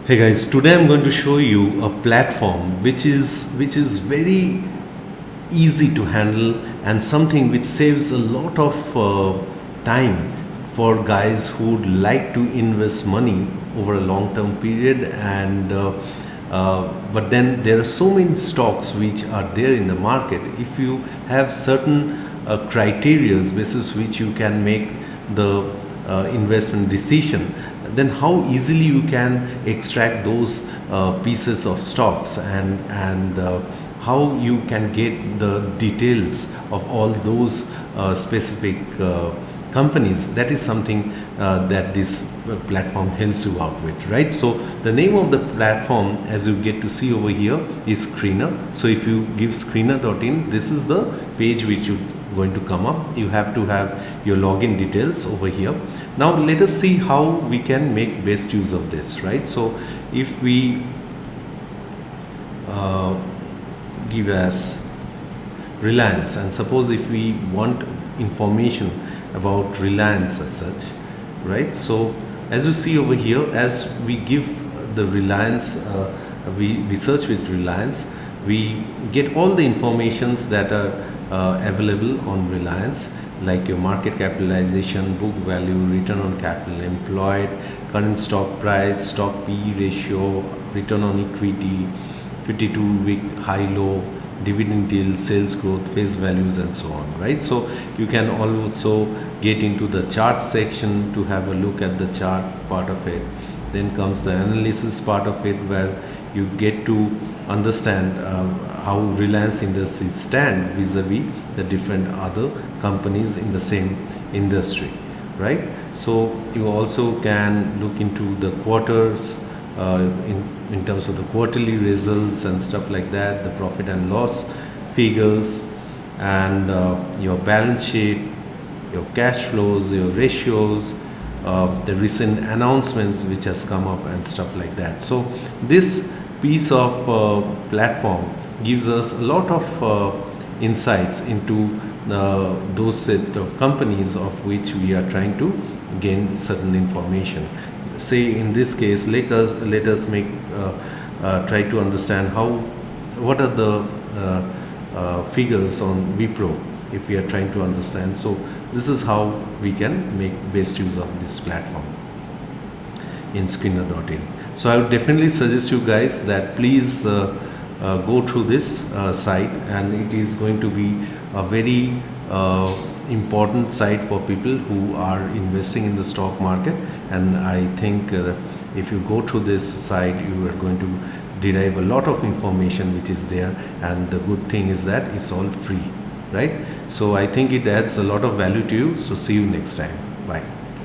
Hey guys, today I'm going to show you a platform which is very easy to handle and something which saves a lot of time for guys who would like to invest money over a long term period and but then there are so many stocks which are there in the market. If you have certain criterias basis which you can make the investment decision, then how easily you can extract those pieces of stocks and how you can get the details of all those specific companies. That is something that this platform helps you out with, right? So the name of the platform, as you get to see over here, is Screener. So if you give screener.in, this is the page which you going to come up. You have to have your login details over here. Now let us see how we can make best use of this, right? So if we give as Reliance, and suppose if we want information about Reliance as such, right? So as you see over here, as we give the Reliance, we search with Reliance, we get all the informations that are available on Reliance, like your market capitalization, book value, return on capital employed, current stock price, stock PE ratio, return on equity, 52-week high-low, dividend yield, sales growth, face values, and so on, right? So you can also get into the chart section to have a look at the chart part of it. Then comes the analysis part of it, where you get to understand how Reliance Industries stand vis-a-vis the different other companies in the same industry, right? So you also can look into the quarters in terms of the quarterly results and stuff like that, the profit and loss figures, and your balance sheet, your cash flows, your ratios, the recent announcements which has come up and stuff like that. So this piece of platform gives us a lot of insights into those set of companies of which we are trying to gain certain information. Say in this case, let us make try to understand what are the figures on Wipro, if we are trying to understand. So this is how we can make best use of this platform in screener.in. So I would definitely suggest you guys that please go through this site, and it is going to be a very important site for people who are investing in the stock market. And I think if you go through this site, you are going to derive a lot of information which is there, and the good thing is that it's all free, right? So I think it adds a lot of value to you. So see you next time. Bye.